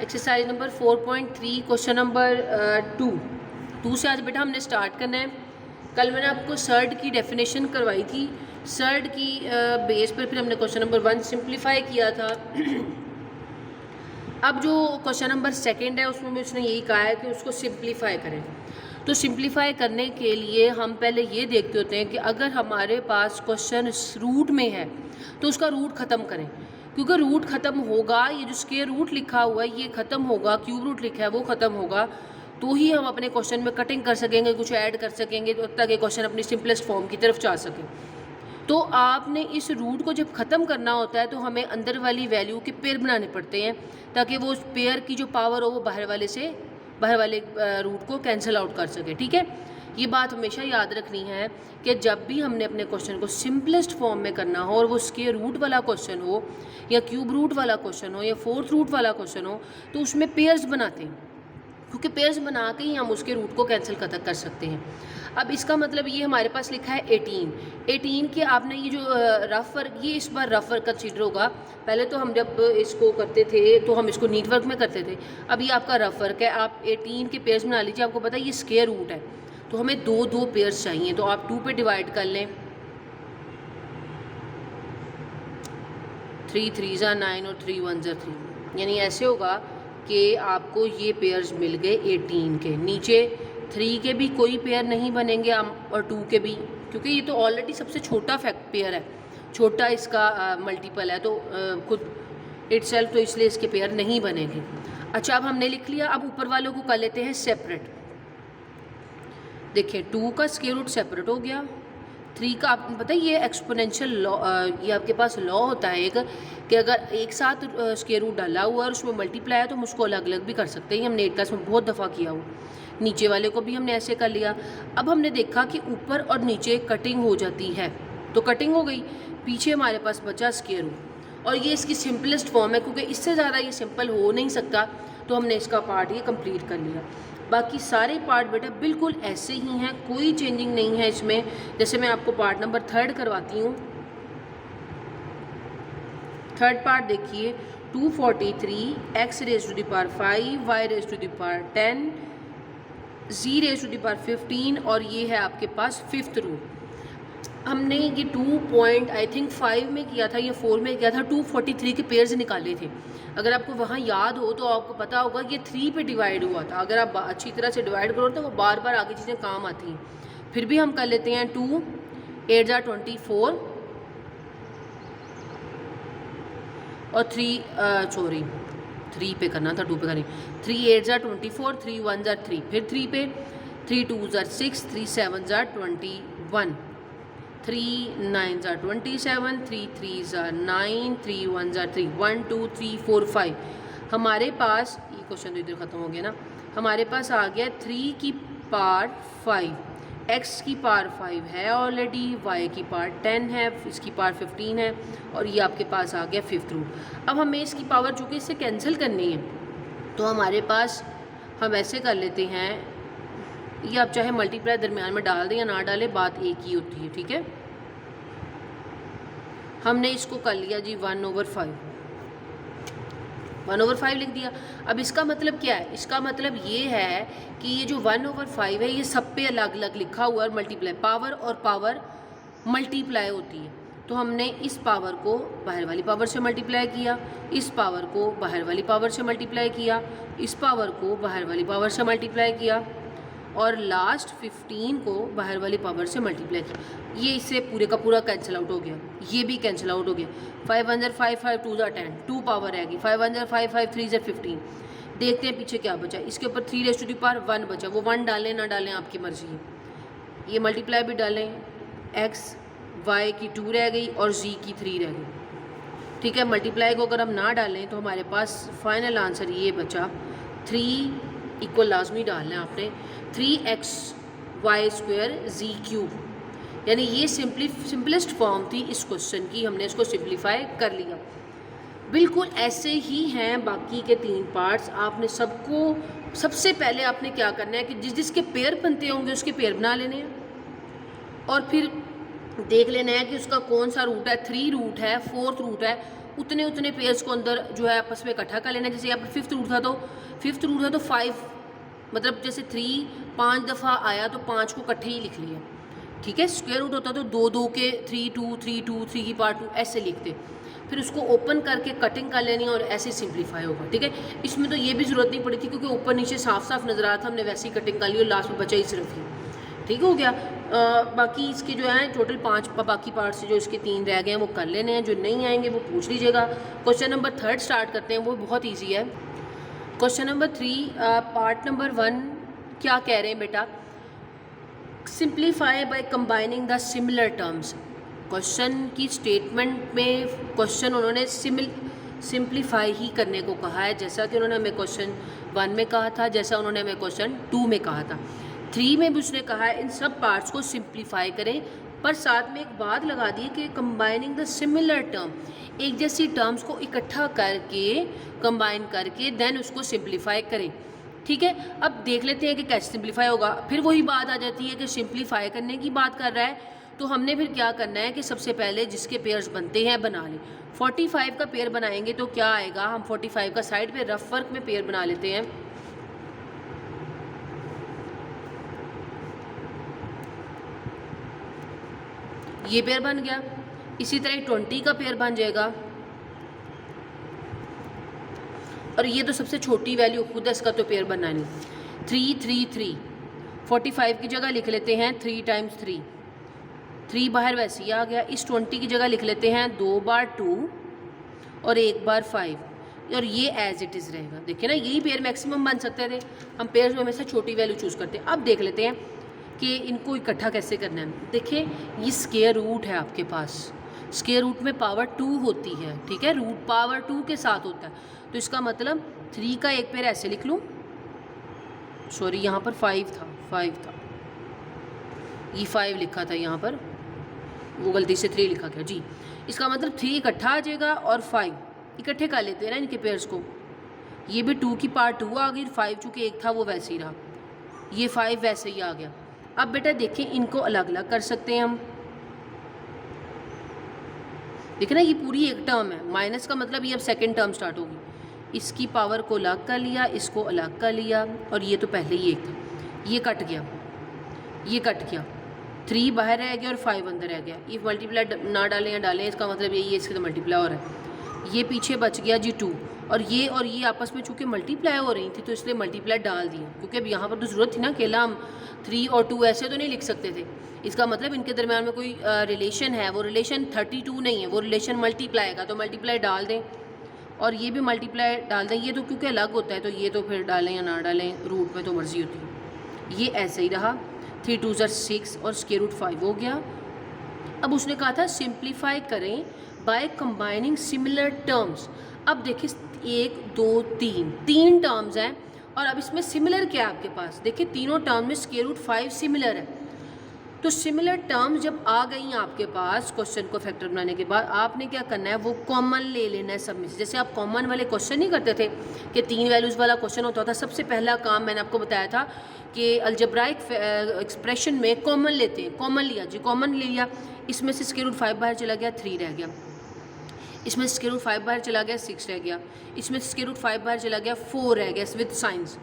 Exercise number 4.3 question number 2 से आज बेटा हमने स्टार्ट करना है। कल मैंने आपको सर्ड की डेफिनेशन करवाई थी। सर्ड की बेस पर फिर हमने क्वेश्चन नंबर 1 सिंप्लीफाई किया था। अब जो क्वेश्चन नंबर 2 है उसमें उसने यही कहा है कि उसको सिंप्लीफाई करें। तो सिंप्लीफाई करने के लिए हम पहले ये देखते होते हैं कि अगर हमारे पास क्वेश्चन रूट में है तो उसका रूट ख़त्म करें, क्योंकि रूट ख़त्म होगा, ये जो स्क्वायर रूट लिखा हुआ है ये ख़त्म होगा, क्यूब रूट लिखा है वो ख़त्म होगा, तो ही हम अपने क्वेश्चन में कटिंग कर सकेंगे, कुछ ऐड कर सकेंगे, तो ताकि क्वेश्चन अपनी सिंपलेस्ट फॉर्म की तरफ जा सके। तो आपने इस रूट को जब ख़त्म करना होता है तो हमें अंदर वाली वैल्यू के पेयर बनाने पड़ते हैं, ताकि वो उस पेयर की जो पावर हो वो बाहर वाले रूट को कैंसिल आउट कर सके। ठीक है, ये बात हमेशा याद रखनी है कि जब भी हमने अपने क्वेश्चन को सिंपलेस्ट फॉर्म में करना हो, और वो स्क्वायर रूट वाला क्वेश्चन हो या क्यूब रूट वाला क्वेश्चन हो या फोर्थ रूट वाला क्वेश्चन हो, तो उसमें पेयर्स बनाते हैं, क्योंकि पेयर्स बना के ही हम उसके रूट को कैंसिल कर सकते हैं। अब इसका मतलब ये हमारे पास लिखा है 18 के आपने ये जो रफ वर्क, ये इस बार रफ वर्क कंसीडर होगा। पहले तो हम जब इसको करते थे तो हम इसको नीट वर्क में करते थे, अब ये आपका रफ वर्क है। आप 18 के पेयर्स बना लीजिए। आपको पता है ये स्क्वायर रूट है तो हमें दो पेयर्स चाहिए, तो आप 2 पे डिवाइड कर लें। 3 3 ज़ा 9 और 3 1 ज़ा 3, यानी ऐसे होगा कि आपको ये पेयर्स मिल गए 18 के। नीचे 3 के भी कोई पेयर नहीं बनेंगे और 2 के भी, क्योंकि ये तो ऑलरेडी सबसे छोटा फैक्ट पेयर है, छोटा इसका मल्टीपल है, तो खुद इटसेल्फ, तो इसलिए इसके पेयर नहीं बनेंगे। अच्छा, अब हमने लिख लिया। अब ऊपर वालों को कर लेते हैं सेपरेट। देखिए 2 का स्क्वायर रूट सेपरेट हो गया। 3 का आपको पता है ये एक्सपोनेंशियल लॉ, ये आपके पास लॉ होता है एक, कि अगर एक साथ स्क्वायर रूट डाला हुआ और उसमें मल्टीप्लाई है तो हम उसको अलग अलग भी कर सकते हैं। हमने एक क्लास में बहुत दफ़ा किया हुआ। नीचे वाले को भी हमने ऐसे कर लिया। अब हमने देखा कि ऊपर और नीचे कटिंग हो जाती है, तो कटिंग हो गई, पीछे हमारे पास बचा स्क्वायर रूट, और ये इसकी सिंपलेस्ट फॉर्म है, क्योंकि इससे ज़्यादा ये सिंपल हो नहीं सकता, तो हमने इसका पार्ट ये कंप्लीट कर लिया। बाकी सारे पार्ट बेटा बिल्कुल ऐसे ही हैं, कोई चेंजिंग नहीं है इसमें। जैसे मैं आपको पार्ट नंबर 3 करवाती हूँ। थर्ड पार्ट देखिए, 243 x raise to the power 5 y raise to the power 10 z raise to the power 15, और ये है आपके पास फिफ्थ रूट। हमने ये 2.5 में किया था, ये 4 में किया था, 243 के पेयर्स निकाले थे। अगर आपको वहाँ याद हो तो आपको पता होगा कि 3 पे डिवाइड हुआ था। अगर आप अच्छी तरह से डिवाइड करो तो वो बार बार आगे चीज़ें काम आती हैं। फिर भी हम कर लेते हैं। 2 8 ज़ा 24 और 3 पे करना था, 2 पे करनी। 3 8 ज़ा 24, 3 1 ज़ा 3, फिर 3 पे, 3 2 ज़ा 6, 3 7 ज़ा 21, 3 9 ज़ा 27, 3 3 ज़ा 9, 3 1 ज़ा 3, 1 2 3 4 5। हमारे पास ये क्वेश्चन तो इधर ख़त्म हो गया ना। हमारे पास आ गया 3 की पावर 5, x की पावर 5 है ऑलरेडी, y की पावर 10 है, इसकी पावर 15 है, और ये आपके पास आ गया फिफ्थ रूट। अब हमें इसकी पावर चूँकि इससे कैंसिल करनी है, तो हमारे पास हम ऐसे कर लेते हैं। ये आप चाहे मल्टीप्लाई दरमियान में डाल दें या ना डालें, बात एक ही होती है। ठीक है, हमने इसको कर लिया जी 1/5, 1/5 लिख दिया। अब इसका मतलब क्या है? इसका मतलब ये है कि ये जो 1/5 है ये सब पे अलग अलग लिखा हुआ है, मल्टीप्लाई, पावर और पावर मल्टीप्लाई होती है। तो हमने इस पावर को बाहर वाली पावर से मल्टीप्लाई किया, इस पावर को बाहर वाली पावर से मल्टीप्लाई किया, इस पावर को बाहर वाली पावर से मल्टीप्लाई किया, और लास्ट 15 को बाहर वाली पावर से मल्टीप्लाई किया। ये इससे पूरे का पूरा कैंसिल आउट हो गया, ये भी कैंसिल आउट हो गया। 5 1 ज़ा 5, 5 2 ज़ा 10, 2 पावर रहेगी। 5 1 ज़ा 5, 5 3 ज़ा 15। देखते हैं पीछे क्या बचा। इसके ऊपर 3 रेज़ टू द पावर 1 बचा, वो 1 डालें ना डालें आपकी मर्जी है। ये मल्टीप्लाई भी डालें, x y की 2 रह गई और z की 3 रह गई। ठीक है, मल्टीप्लाई को अगर हम ना डालें तो हमारे पास फाइनल आंसर ये बचा 3 इक्वल लाजमी डालना है आपने 3xy² z³। यानी ये सिंपलेस्ट फॉर्म थी इस क्वेश्चन की, हमने इसको सिंप्लीफाई कर लिया। बिल्कुल ऐसे ही हैं बाकी के 3 पार्ट्स। आपने सबको सबसे पहले आपने क्या करना है कि जिसके पेयर बनते होंगे उसके पेयर बना लेने हैं, और फिर देख लेना है कि उसका कौन सा रूट है, 3 रूट है, 4th रूट है, उतने उतने पेयर्स को अंदर जो है आपस में इकट्ठा कर लेना है। जैसे यहाँ पर फिफ्थ रूट था तो 5, मतलब जैसे 3 5 दफ़ा आया तो 5 को इकट्ठे ही लिख लिया, ठीक है। स्क्वायर रूट होता तो 2 2 के 3 2 3 2 3 की पावर 2 ऐसे लिखते, फिर उसको ओपन करके कटिंग कर लेनी और ऐसे सिंप्लीफाई होगा, ठीक है। इसमें तो ये भी ज़रूरत नहीं पड़ी थी क्योंकि ऊपर नीचे साफ साफ नज़र आ रहा था, हमने वैसे ही कटिंग कर ली और लास्ट में बचा ही सिर्फ ही, ठीक हो गया। बाकी इसके जो है टोटल 5 बाकी पार्ट से जो इसके 3 रह गए हैं वो कर लेने हैं, जो नहीं आएंगे वो पूछ लीजिएगा। क्वेश्चन नंबर 3 स्टार्ट करते हैं, वो बहुत ईजी है। क्वेश्चन नंबर 3 पार्ट नंबर 1 क्या कह रहे हैं बेटा, simplify by combining the similar terms. Question की स्टेटमेंट में क्वेश्चन उन्होंने सिंप्लीफाई ही करने को कहा है, जैसा कि उन्होंने हमें क्वेश्चन 1 में कहा था, जैसा उन्होंने हमें क्वेश्चन 2 में कहा था। 3 में भी उसने कहा है इन सब पार्ट्स को सिंप्लीफाई करें, पर साथ में एक बात लगा दी कि कंबाइनिंग द सिमिलर टर्म, एक जैसी टर्म्स को इकट्ठा करके कंबाइन करके देन उसको सिंप्लीफाई करें, ठीक है। अब देख लेते हैं कि कैसे सिंप्लीफाई होगा। फिर वही बात आ जाती है कि सिंप्लीफाई करने की बात कर रहा है, तो हमने फिर क्या करना है कि सबसे पहले जिसके पेयर्स बनते हैं बना लें। 45 का पेयर बनाएंगे तो क्या आएगा, हम 45 का साइड पे रफ वर्क में पेयर बना लेते हैं। ये पेयर बन गया, इसी तरह 20 का पेयर बन जाएगा, और ये तो सबसे छोटी वैल्यू खुद है, इसका तो पेयर बनना नहीं। 3 3 3 45 की जगह लिख लेते हैं 3 टाइम्स 3, 3 बाहर वैसे ही आ गया। इस 20 की जगह लिख लेते हैं 2 बार 2 और 1 बार 5, और ये एज इट इज़ रहेगा। देखिए ना, यही पेयर मैक्सिमम बन सकते थे, हम पेयर में हमेशा छोटी वैल्यू चूज़ करते हैं। अब देख लेते हैं कि इनको इकट्ठा कैसे करना है। देखिए ये स्क्वायर रूट है आपके पास, स्क्वायर रूट में पावर 2 होती है, ठीक है, रूट पावर 2 के साथ होता है, तो इसका मतलब 3 का एक पेयर ऐसे लिख लूँ, सॉरी यहाँ पर 5 था, ये 5 लिखा था यहाँ पर, वो गलती से 3 लिखा गया जी। इसका मतलब 3 इकट्ठा आ जाएगा और 5 इकट्ठे कर लेते हैं ना इनके पेयर्स को। ये भी 2 की पावर 2 आ गई, 5 चूँकि एक था वो वैसे ही रहा, ये 5 वैसे ही आ गया। अब बेटा देखिए इनको अलग अलग कर सकते हैं हम, देखिए ना ये पूरी एक टर्म है, माइनस का मतलब ये अब सेकंड टर्म स्टार्ट होगी। इसकी पावर को अलग कर लिया, इसको अलग कर लिया, और ये तो पहले ही एक था, ये कट गया, ये कट गया, 3 बाहर रह गया और 5 अंदर रह गया। ये मल्टीप्लाई ना डालें या डालें, इसका मतलब यही है, इसके तो मल्टीप्लाई हो रहा है। ये पीछे बच गया जी 2, और ये आपस में चूँकि मल्टीप्लाई हो रही थी तो इसलिए मल्टीप्लाई डाल दिया, क्योंकि अब यहाँ पर तो ज़रूरत थी ना, अकेला हम 3 और 2 ऐसे तो नहीं लिख सकते थे। इसका मतलब इनके दरम्यान में कोई रिलेशन है, वो रिलेशन 32 नहीं है, वो रिलेशन मल्टीप्लाई का, तो मल्टीप्लाई डाल दें, और ये भी मल्टीप्लाई डाल दें। ये तो क्योंकि अलग होता है तो ये तो फिर डालें या ना डालें, रूट में तो मर्जी होती है। ये ऐसे ही रहा, 3 2 6 और स्क्वायर रूट 5 हो गया। अब उसने कहा था सिंप्लीफाई करें बाय कंबाइनिंग सिमिलर टर्म्स। अब देखिए 1 2 3 टर्म्स हैं, और अब इसमें सिमिलर क्या है आपके पास, देखिए तीनों टर्म में स्क्वायर रूट 5 सिमिलर है, तो सिमिलर टर्म्स जब आ गई हैं आपके पास क्वेश्चन को फैक्टर बनाने के बाद, आपने क्या करना है, वो कॉमन ले लेना है सब में से। जैसे आप कॉमन वाले क्वेश्चन नहीं करते थे कि 3 वैल्यूज़ वाला क्वेश्चन होता था, सबसे पहला काम मैंने आपको बताया था कि अलजेब्राइक एक्सप्रेशन में कॉमन लेते हैं, कॉमन लिया जी, कॉमन ले लिया, इसमें से स्क्वायर रूट 5 बाहर चला गया, 3 रह गया, इसमें स्क्वायर रूट 5 बाहर चला गया, 6 रह गया, इसमें स्क्वायर रूट 5 बाहर चला गया, 4 रह गया विद साइंस।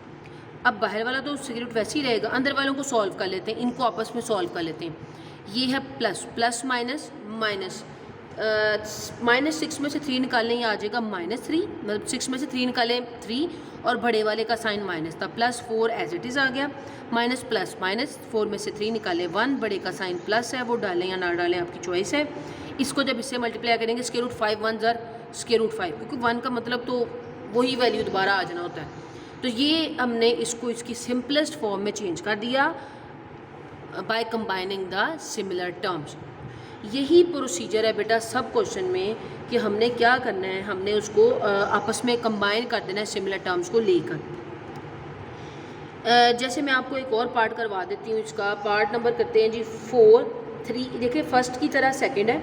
अब बाहर वाला तो स्क्वायर रूट वैसे ही रहेगा, अंदर वालों को सॉल्व कर लेते हैं, इनको आपस में सॉल्व कर लेते हैं। ये है प्लस प्लस माइनस माइनस, -6 में से 3 निकालें, ये आ जाएगा -3, मतलब 6 में से 3 निकालें 3, और बड़े वाले का साइन माइनस था, +4 एज इट इज़ आ गया, माइनस प्लस माइनस, 4 में से 3 निकाले 1, बड़े का साइन प्लस है, वो डालें या ना डालें आपकी चॉइस है। इसको जब इससे मल्टीप्लाई करेंगे, स्क्वायर रूट 5 1 ज़र स्क्वायर रूट 5, क्योंकि 1 का मतलब तो वही वैल्यू दोबारा आ जाना होता है, तो ये हमने इसको इसकी सिंपलेस्ट फॉर्म में चेंज कर दिया by combining the similar terms. यही प्रोसीजर है बेटा सब क्वेश्चन में कि हमने क्या करना है, हमने उसको आपस में कंबाइन कर देना है सिमिलर टर्म्स को लेकर। जैसे मैं आपको एक और पार्ट करवा देती हूँ, इसका पार्ट नंबर करते हैं जी 4 3। देखिए फर्स्ट की तरह सेकंड है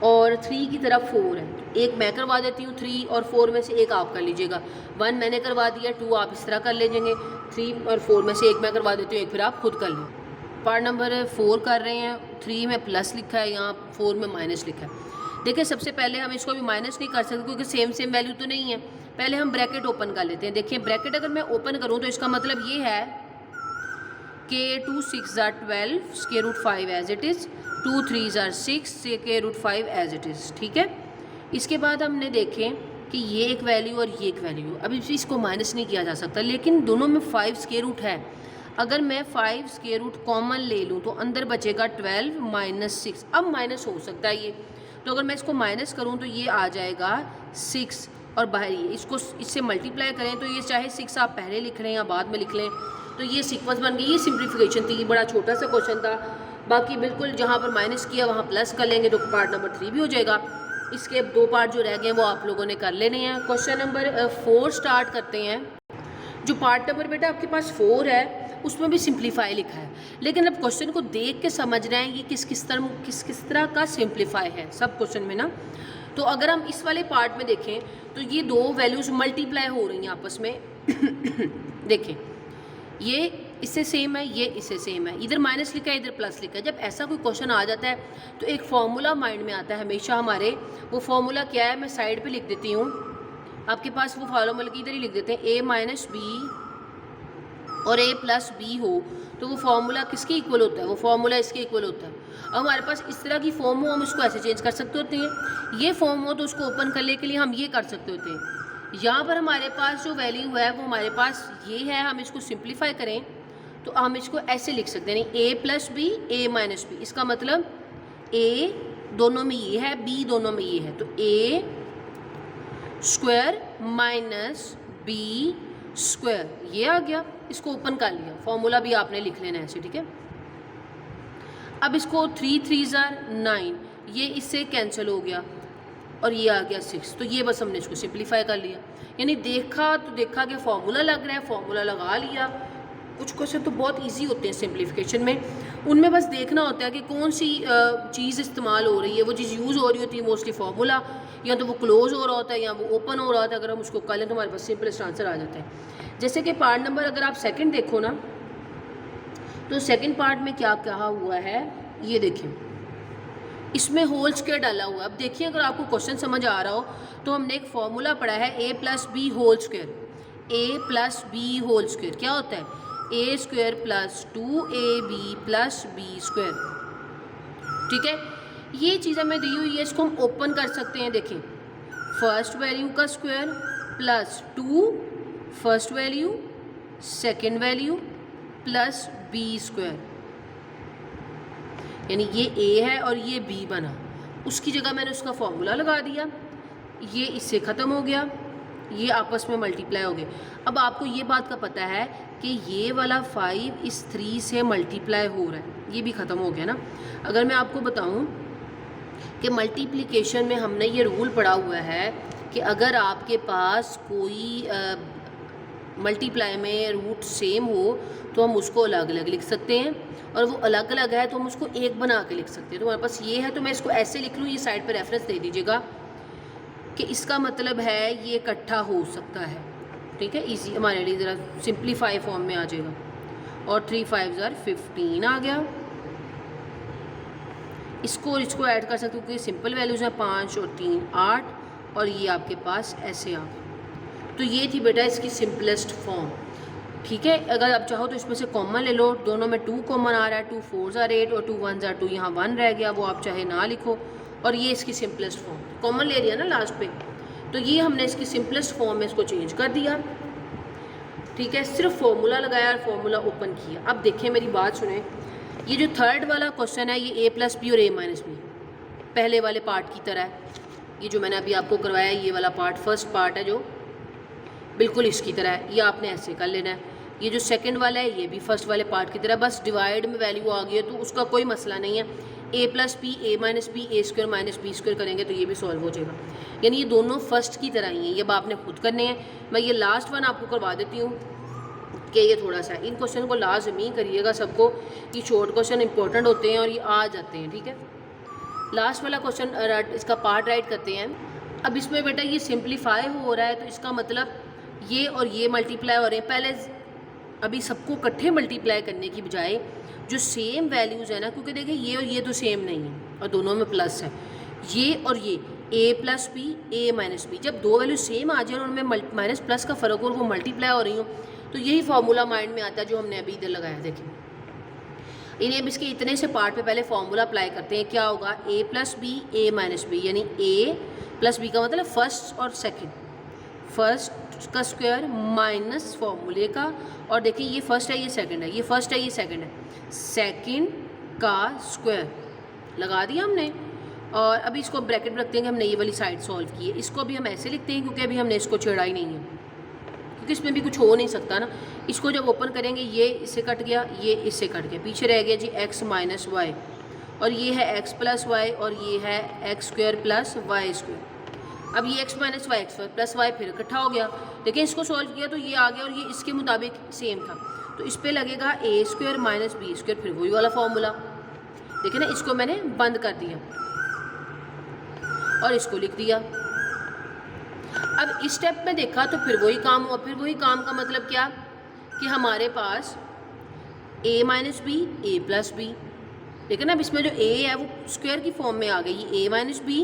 और 3 की तरफ 4 है, एक मैं करवा देती हूँ 3 और 4 में से एक आप कर लीजिएगा, 1 मैंने करवा दिया, 2 आप इस तरह कर लीजिएंगे, 3 और 4 में से एक मैं करवा देती हूँ, एक फिर आप खुद कर लें। पार्ट नंबर 4 कर रहे हैं, 3 में प्लस लिखा है, यहाँ 4 में माइनस लिखा है। देखिए सबसे पहले हम इसको भी माइनस नहीं कर सकते क्योंकि सेम सेम वैल्यू तो नहीं है। पहले हम ब्रैकेट ओपन कर लेते हैं। देखिए ब्रैकेट अगर मैं ओपन करूँ तो इसका मतलब ये है कि 2 6 ज़ार 12 square root 5 as it is, 2 3 ज़ार 6 square root 5 as it is. ठीक है, इसके बाद हमने देखें कि ये एक वैल्यू और ये एक वैल्यू, अब इसको माइनस नहीं किया जा सकता, लेकिन दोनों में 5 स्क्वायर रूट है। अगर मैं 5 स्क्वायर रूट कॉमन ले लूँ तो अंदर बचेगा 12 माइनस 6। अब माइनस हो सकता है ये, तो अगर मैं इसको माइनस करूँ तो ये आ जाएगा 6 और बाहर ये, इसको इससे मल्टीप्लाई करें तो ये चाहे 6 आप पहले लिख रहे हैं या बाद में लिख लें, तो ये सीक्वेंस बन गई। ये सिंप्लीफिकेशन थी, ये बड़ा छोटा सा क्वेश्चन था। बाकी बिल्कुल जहाँ पर माइनस किया वहाँ प्लस कर लेंगे तो पार्ट नंबर 3 भी हो जाएगा। इसके 2 पार्ट जो रह गए वो आप लोगों ने कर लेने हैं। क्वेश्चन नंबर 4 स्टार्ट करते हैं। जो पार्ट नंबर बेटा आपके पास 4 है उसमें भी सिंप्लीफाई लिखा है, लेकिन अब क्वेश्चन को देख के समझ रहे हैं कि किस तरह का सिंप्लीफाई है सब क्वेश्चन में ना। तो अगर हम इस वाले पार्ट में देखें तो ये 2 वैल्यूज़ मल्टीप्लाई हो रही हैं आपस में। देखें ये इससे सेम है, ये इससे सेम है, इधर माइनस लिखा है इधर प्लस लिखा है। जब ऐसा कोई क्वेश्चन आ जाता है तो एक फॉर्मूला माइंड में आता है हमेशा हमारे। वो फॉर्मूला क्या है मैं साइड पे लिख देती हूँ, आपके पास वो फॉर्मूला की इधर ही लिख देते हैं। a माइनस बी और a प्लस बी हो तो वो फॉर्मूला किसके इक्वल होता है, वो फॉर्मूला इसके इक्वल होता है। अब हमारे पास इस तरह की फॉर्म हो हम इसको ऐसे चेंज कर सकते होते हैं, ये फॉर्म हो तो उसको ओपन करने के लिए हम ये कर सकते होते हैं। यहाँ पर हमारे पास जो वैल्यू है वो हमारे पास ये है, हम इसको सिंप्लीफाई करें तो हम इसको ऐसे लिख सकते हैं, यानी a plus b a minus b. इसका मतलब a दोनों में ये है, b दोनों में ये है, तो a square minus b square ये आ गया। इसको ओपन कर लिया, फॉर्मूला भी आपने लिख लेना है ऐसे, ठीक है। अब इसको 3 3 ज़ार 9, ये इससे कैंसिल हो गया और ये आ गया 6, तो ये बस हमने इसको सिंप्लीफाई कर लिया। यानी देखा तो देखा कि फॉर्मूला लग रहा है, फॉर्मूला लगा लिया। कुछ क्वेश्चन तो बहुत इजी होते हैं सिंप्लीफिकेशन में, उनमें बस देखना होता है कि कौन सी चीज़ इस्तेमाल हो रही है। वो चीज़ यूज़ हो रही होती है मोस्टली फार्मूला, या तो वो क्लोज हो रहा होता है या वो ओपन हो रहा होता है। अगर हम उसको कर लें तो हमारे पास सिंपलेस्ट आंसर आ जाता है। जैसे कि पार्ट नंबर अगर आप सेकंड देखो ना, तो सेकंड पार्ट में क्या कहा हुआ है ये देखें, इसमें होल स्क्वायर डाला हुआ है। अब देखिए अगर आपको क्वेश्चन समझ आ रहा हो तो हमने एक फॉर्मूला पढ़ा है a plus b whole square. a plus b whole square क्या होता है, a square plus 2ab plus b square. ठीक है, ये चीज़ हमें दी हुई है, इसको हम ओपन कर सकते हैं। देखें फर्स्ट वैल्यू का square plus 2 first value second value plus b square, यानी ये a है और ये b बना, उसकी जगह मैंने उसका फॉर्मूला लगा दिया, ये इससे ख़त्म हो गया, ये आपस में मल्टीप्लाई हो गए। अब आपको ये बात का पता है कि ये वाला 5 इस 3 से मल्टीप्लाई हो रहा है, ये भी ख़त्म हो गया ना। अगर मैं आपको बताऊं कि मल्टीप्लिकेशन में हमने ये रूल पढ़ा हुआ है कि अगर आपके पास कोई मल्टीप्लाई में रूट सेम हो तो हम उसको अलग अलग लिख सकते हैं, और वो अलग अलग है तो हम उसको एक बना के लिख सकते हैं। तो हमारे पास ये है तो मैं इसको ऐसे लिख लूँ, ये साइड पर रेफरेंस दे दीजिएगा कि इसका मतलब है ये इकट्ठा हो सकता है। ठीक है, इजी हमारे लिए ज़रा सिंप्लीफाई फॉर्म में आ जाएगा। और 3 5 ज़ार 15 आ गया। इसको ऐड कर सकते हो क्योंकि सिंपल वैल्यूज़ हैं, 5 और 3 8, और ये आपके पास ऐसे आ गया। तो ये थी बेटा इसकी सिंपलेस्ट फॉर्म। ठीक है, अगर आप चाहो तो इसमें से कॉमन ले लो, दोनों में 2 कॉमन आ रहा है, 2 4 ज़ार 8 और 2 1 ज़ार 2, यहाँ 1 रह गया, वो आप चाहे ना लिखो, और ये इसकी सिंपलेस्ट फॉर्म कॉमन ले लिया ना लास्ट पे, तो ये हमने इसकी सिंपलेस्ट फॉर्म में इसको चेंज कर दिया। ठीक है, सिर्फ फॉर्मूला लगाया और फॉर्मूला ओपन किया। अब देखें मेरी बात सुने, ये जो थर्ड वाला क्वेश्चन है ये a प्लस बी और a माइनस बी पहले वाले पार्ट की तरह है। ये जो मैंने अभी आपको करवाया ये वाला पार्ट फर्स्ट पार्ट है जो बिल्कुल इसकी तरह है, ये आपने ऐसे कर लेना है। ये जो सेकंड वाला है ये भी फर्स्ट वाले पार्ट की तरह, बस डिवाइड में वैल्यू आ गई है तो उसका कोई मसला नहीं है। a plus b a minus b a square minus b square करेंगे तो ये भी सॉल्व हो जाएगा। यानी ये दोनों फर्स्ट की तरह ही हैं, ये अब आपने खुद करने हैं। मैं ये लास्ट वन आपको करवा देती हूँ कि ये थोड़ा सा इन क्वेश्चन को लाजमी करिएगा सबको, ये शॉर्ट क्वेश्चन इंपॉर्टेंट होते हैं और ये आ जाते हैं। ठीक है, लास्ट वाला क्वेश्चन इसका पार्ट राइट करते हैं। अब इसमें बेटा ये सिंप्लीफाई हो रहा है तो इसका मतलब ये और ये मल्टीप्लाई हो रहे हैं। पहले अभी सबको इकट्ठे मल्टीप्लाई करने की बजाय जो सेम वैल्यूज़ है ना, क्योंकि देखिए ये और ये तो सेम नहीं है और दोनों में प्लस है, ये और ये a plus b a minus b, जब दो वैल्यू सेम आ जाए और उनमें माइनस प्लस का फ़र्क हो और वो मल्टीप्लाई हो रही हो, तो यही फार्मूला माइंड में आता है जो हमने अभी इधर लगाया। देखिए इन्हें अब इसके इतने से पार्ट पे पहले फार्मूला अप्लाई करते हैं। क्या होगा, a plus b a minus b, यानी a प्लस बी का मतलब फर्स्ट और सेकंड, फर्स्ट का स्क्वायर माइनस फॉर्मूले का, और देखिए ये फर्स्ट है ये सेकंड है, ये फर्स्ट है ये सेकंड है, सेकंड का स्क्वायर लगा दिया हमने। और अभी इसको ब्रैकेट में रखते हैं कि हमने ये वाली साइड सॉल्व की है। इसको अभी हम ऐसे लिखते हैं क्योंकि अभी हमने इसको छेड़ा ही नहीं है, क्योंकि इसमें भी कुछ हो नहीं सकता ना। इसको जब ओपन करेंगे ये इससे कट गया, ये इससे कट गया, पीछे रह गया जी x माइनस वाई, और ये है x प्लस वाई, और ये है x square plus y square. अब ये x minus y x plus y फिर इकट्ठा हो गया। देखिए इसको सॉल्व किया तो ये आ गया, और ये इसके मुताबिक सेम था, तो इस पर लगेगा ए स्क्वायर माइनस बी स्क्वायर, फिर वही वाला फॉर्मूला। देखिए ना, इसको मैंने बंद कर दिया और इसको लिख दिया। अब इस स्टेप में देखा तो फिर वही काम हुआ। फिर वही काम का मतलब क्या कि हमारे पास a minus b a plus b, लेकिन अब इसमें जो a है वो स्क्वायर की फॉर्म में आ गई, a minus b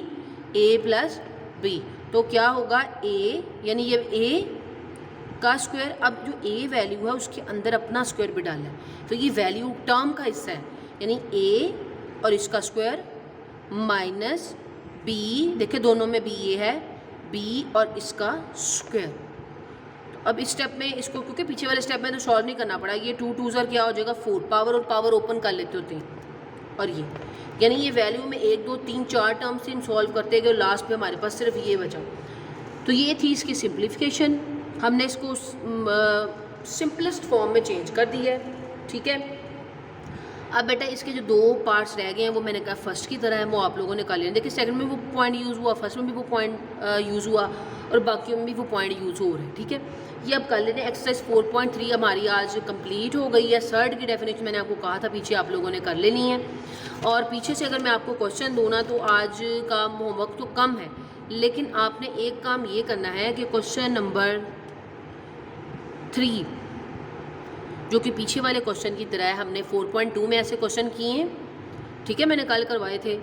a plus b, तो क्या होगा a, यानी ये a का स्क्वायर। अब जो a वैल्यू है उसके अंदर अपना स्क्वायर भी डालना है, तो ये वैल्यू टर्म का हिस्सा है, यानी a और इसका स्क्वायर माइनस b, देखिए दोनों में b ये है, b और इसका स्क्वायर। अब इस स्टेप में इसको, क्योंकि पीछे वाले स्टेप में तो सॉल्व नहीं करना पड़ा, ये 2 2 क्या हो जाएगा 4, पावर और पावर ओपन कर लेते होते हैं, और ये यानी ये वैल्यू में 1 2 3 4 टर्म से हम सॉल्व करते गए, लास्ट पे हमारे पास सिर्फ ये बचा। तो ये थी इसकी सिंप्लीफिकेशन, हमने इसको सिंपलेस्ट फॉर्म में चेंज कर दिया है। ठीक है, अब बेटा इसके जो 2 पार्ट्स रह गए हैं वो मैंने कहा फर्स्ट की तरह है, वो आप लोगों ने कर लिया। देखिए सेकंड में वो पॉइंट यूज़ हुआ, फर्स्ट में भी वो पॉइंट यूज़ हुआ, और बाकियों में भी वो पॉइंट यूज़ हो रहे हैं। ठीक है, ये अब कर लेते हैं। एक्सरसाइज 4.3 हमारी आज कंप्लीट हो गई है। सर्ड की डेफिनेशन मैंने आपको कहा था पीछे आप लोगों ने कर लेनी है, और पीछे से अगर मैं आपको क्वेश्चन दूँ ना तो आज का होमवर्क तो कम है, लेकिन आपने एक काम ये करना है कि क्वेश्चन नंबर 3 जो कि पीछे वाले क्वेश्चन की तरह है, हमने 4.2 में ऐसे क्वेश्चन किए हैं। ठीक है, मैंने कल करवाए थे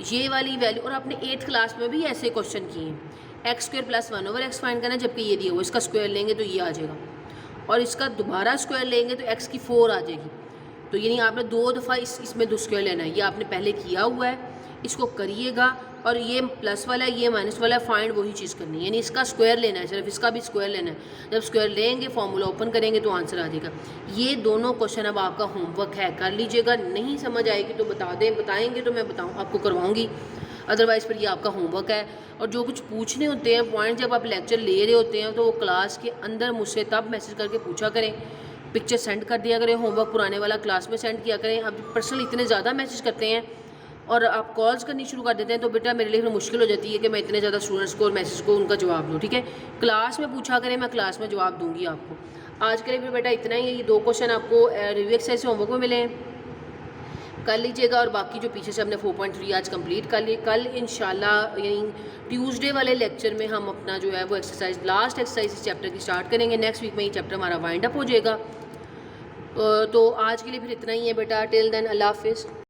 ये वाली वैल्यू, और आपने 8th क्लास में भी ऐसे क्वेश्चन किए हैं। X square plus 1 over x find करना, जबकि ये दिया हुआ, इसका स्क्वायर लेंगे तो ये आ जाएगा, और इसका दोबारा स्क्वायर लेंगे तो एक्स की 4 आ जाएगी। तो यानी आपने 2 दफ़ा इसमें 2 स्क्वायर लेना है, ये आपने पहले किया हुआ है, इसको करिएगा। और ये प्लस वाला है ये माइनस वाला है, फाइंड वही चीज़ करनी है, यानी इसका स्क्वायर लेना है, सिर्फ इसका भी स्क्वायर लेना है। जब स्क्वायर लेंगे फॉर्मूला ओपन करेंगे तो आंसर आ जाएगा। ये दोनों क्वेश्चन अब आपका होमवर्क है, कर लीजिएगा। नहीं समझ आएगी तो बताएंगे तो मैं आपको करवाऊँगी, अदरवाइज़ फिर ये आपका होमवर्क है। और जो कुछ पूछने होते हैं पॉइंट जब आप लेक्चर ले रहे होते हैं तो वो क्लास के अंदर मुझसे तब मैसेज करके पूछा करें, पिक्चर सेंड कर दिया करें, होमवर्क पुराने वाला क्लास में सेंड किया करें। अब पर्सनल इतने ज़्यादा मैसेज करते हैं और आप कॉल्स करनी शुरू कर देते हैं तो बेटा मेरे लिए फिर मुश्किल हो जाती है कि मैं इतने ज़्यादा स्टूडेंट्स को और मैसेज को उनका जवाब दूँ। ठीक है, क्लास में पूछा करें, मैं क्लास में जवाब दूँगी आपको। आज के लिए फिर बेटा इतना ही है। ये 2 क्वेश्चन आपको रिव्यू एक्सरसाइज से होमवर्क में मिले हैं, कर लीजिएगा। और बाकी जो पीछे से हमने 4.3 आज कंप्लीट कर लिए। कल इंशाल्लाह यानी ट्यूसडे वाले लेक्चर में हम अपना जो है वो एक्सरसाइज, लास्ट एक्सरसाइज इस चैप्टर की स्टार्ट करेंगे। नेक्स्ट वीक में ये चैप्टर हमारा वाइंड अप हो जाएगा। तो आज के लिए फिर इतना ही है बेटा। टिल देन अल्लाह हाफिज़।